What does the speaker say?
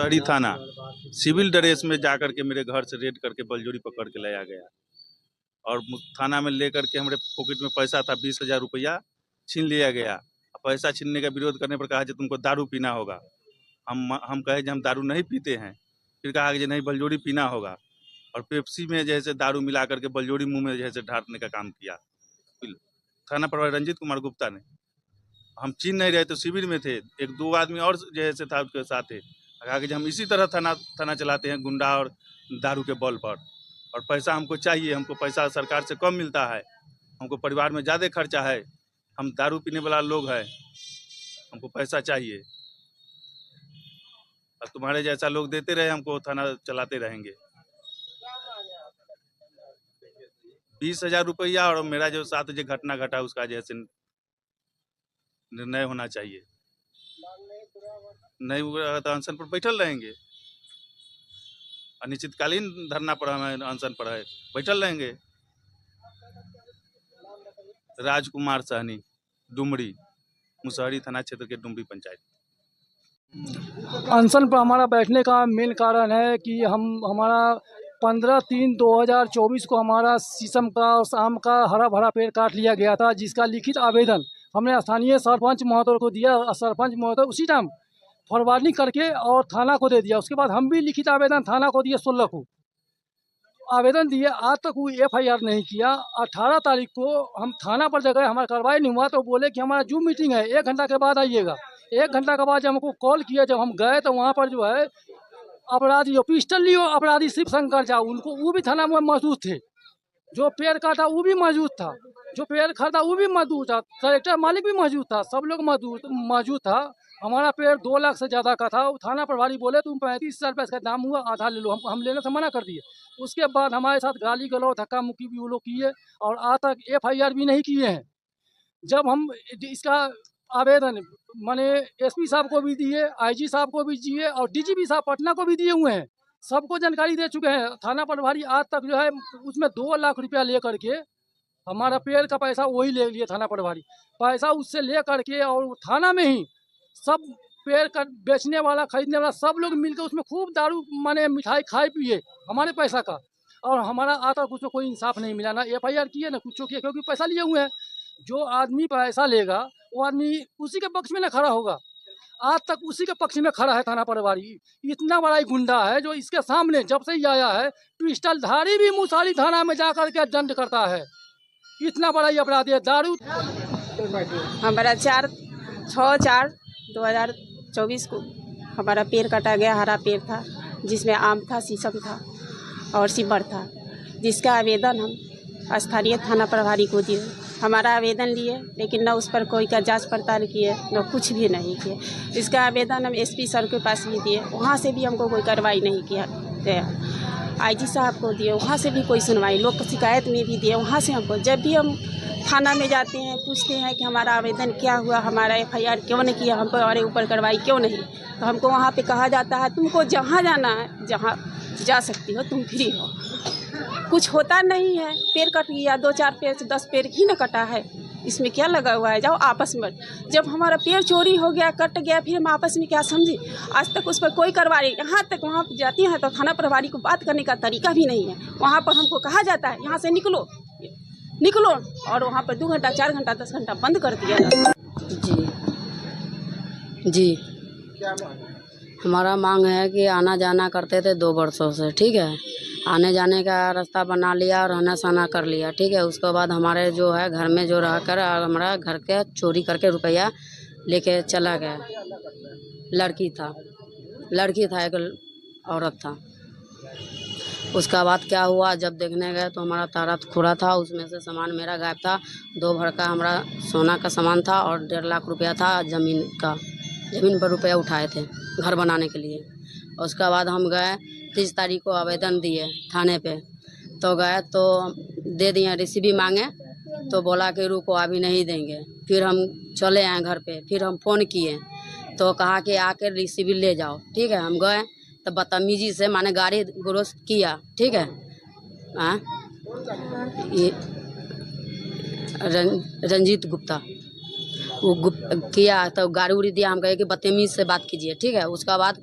मुसहरी थाना civil dress में जाकर के मेरे घर से रेड करके बलजोरी पकड़ के लाया गया और थाना में लेकर के हमारे पॉकेट में पैसा था 20,000 रुपया छीन लिया गया। पैसा छीनने का विरोध करने पर कहा कि तुमको दारू पीना होगा। हम कहे कि हम दारू नहीं पीते हैं। फिर कहा कि नहीं बलजोरी पीना होगा और पेप्सी में जैसे दारू मिला करके बलजोरी मुंह में जैसे ढारने का काम किया थाना प्रभारी रंजीत कुमार गुप्ता ने। हम छीन नहीं रहे तो शिविर में थे, एक दो आदमी और जैसे था उसके साथ थे। कहा कि हम इसी तरह थाना चलाते हैं गुंडा और दारू के बल पर और पैसा हमको चाहिए, हमको पैसा सरकार से कम मिलता है, हमको परिवार में ज़्यादा खर्चा है, हम दारू पीने वाला लोग हैं, हमको पैसा चाहिए और तुम्हारे जैसा लोग देते रहे हमको थाना चलाते रहेंगे। 20,000 रुपया और मेरा जो साथ जो घटना घटा उसका जैसे निर्णय होना चाहिए। नहीं हुआ तो अनशन पर बैठल रहेंगे, अनिश्चितकालीन धरना पर हमें अनशन पर है बैठल रहेंगे। राजकुमार सहनी, डुमरी, मुसहरी थाना क्षेत्र के डुमरी पंचायत। अनशन पर हमारा बैठने का मेन कारण है कि हमारा 15/3/2024 को हमारा शीशम का और आम का हरा भरा पेड़ काट लिया गया था, जिसका लिखित आवेदन हमने स्थानीय सरपंच महोदय को दिया। सरपंच महोदय उसी टाइम फॉरवर्डिंग करके और थाना को दे दिया। उसके बाद हम भी लिखित आवेदन थाना को दिए, 16 को आवेदन दिए, आज तक कोई FIR नहीं किया। 18 तारीख को हम थाना पर जगह हमारा कार्रवाई नहीं हुआ तो बोले कि हमारा जूम मीटिंग है, 1 घंटा के बाद आइएगा। 1 घंटा के बाद जब हमको कॉल किया, जब हम गए तो वहाँ पर जो है अपराधी जो पिस्टल लियो अपराधी शिव शंकर झा उनको वो भी थाना में मौजूद थे। जो पेड़ काटा वो भी मौजूद था, जो पेड़ खरीदा वो भी मौजूद था, ट्रैक्टर मालिक भी मौजूद था, सब लोग मौजूद था। हमारा पेड़ 2 लाख से ज़्यादा का था। थाना प्रभारी बोले तुम 35,000 रुपये इसका दाम हुआ, आधा ले लो। हम लेने से मना कर दिए। उसके बाद हमारे साथ गाली गलौज धक्का मुक्की भी वो लोग किए और आज तक FIR भी नहीं किए हैं। जब हम इसका आवेदन माने SP साहब को भी दिए, IG साहब को भी दिए और DGP साहब पटना को भी दिए हुए हैं, सबको जानकारी दे चुके हैं। थाना प्रभारी आज तक जो है उसमें 2 लाख रुपया ले करके हमारा पेड़ का पैसा वही ले लिए। थाना प्रभारी पैसा उससे ले करके और थाना में ही सब पेड़ का बेचने वाला खरीदने वाला सब लोग मिलकर उसमें खूब दारू माने मिठाई खाए पिए हमारे पैसा का। और हमारा आज तक उसमें कोई इंसाफ नहीं मिला, ना FIR किए ना कुछ किए, क्योंकि पैसा लिए हुए हैं। जो आदमी पैसा लेगा वो आदमी उसी के पक्ष में ना खड़ा होगा। आज तक उसी के पक्ष में खड़ा है थाना प्रभारी। इतना बड़ा ही गुंडा है जो इसके सामने जब से ही आया है पिस्टल धारी भी मुसहरी थाना में जाकर के दंड करता है। इतना बड़ा ही अपराधी है दारू। हमारा 6/4/2024 को हमारा पेड़ काटा गया, हरा पेड़ था जिसमें आम था, शीशम था और सिबर था, जिसका आवेदन हम स्थानीय थाना प्रभारी को दिए। हमारा आवेदन लिए लेकिन न उस पर कोई का जांच पड़ताल किए, न कुछ भी नहीं किए। इसका आवेदन हम SP सर के पास भी दिए, वहाँ से भी हमको कोई कार्रवाई नहीं किया गया। IG साहब को दिए, वहाँ से भी कोई सुनवाई, लोक शिकायत में भी दिए, वहाँ से हमको जब भी हम थाना में जाते हैं पूछते हैं कि हमारा आवेदन क्या हुआ, हमारा FIR क्यों नहीं किया, हम पर हमारे ऊपर कार्रवाई क्यों नहीं, तो हमको वहाँ पे कहा जाता है तुमको जहाँ जाना है जहाँ जा सकती हो, तुम फ्री हो। कुछ होता नहीं है, पेड़ कट गया, 2-4 पेड़ से 10 पेड़ ही न कटा है, इसमें क्या लगा हुआ है, जाओ आपस में। जब हमारा पेड़ चोरी हो गया, कट गया, फिर हम आपस में क्या समझे। आज तक उस पर कोई कार्रवाई, यहाँ तक वहाँ पर जाती हैं तो थाना प्रभारी को बात करने का तरीका भी नहीं है। वहाँ पर हमको कहा जाता है यहाँ से निकलो निकलो, और वहाँ पर 2 घंटा 4 घंटा 10 घंटा बंद कर दिया जाता है। जी हमारा मांग है कि आना जाना करते थे 2 वर्षों से, ठीक है, आने जाने का रास्ता बना लिया और रहना सहना कर लिया, ठीक है। उसके बाद हमारे जो है घर में जो रह कर हमारा घर के चोरी करके रुपया लेके चला गया। लड़की था, एक औरत था। उसका बाद क्या हुआ, जब देखने गए तो हमारा तारा खुरा था, उसमें से सामान मेरा गायब था। 2 भर का हमारा सोना का सामान था और 1.5 लाख रुपया था ज़मीन पर रुपया उठाए थे घर बनाने के लिए। उसके बाद हम गए 30 तारीख को आवेदन दिए थाने पे, तो गए तो दे दिए, रिसीवी मांगे तो बोला कि रुको अभी नहीं देंगे। फिर हम चले आए घर पे, फिर हम फ़ोन किए तो कहा कि आकर रिसीवी ले जाओ, ठीक है। हम गए तो बदतमीजी से माने गाड़ी गलौज किया, ठीक है। ये रंजीत गुप्ता वो किया तो गाड़ी उड़ी दिया। हम कहे कि बदतमीज से बात कीजिए, ठीक है। उसका बाद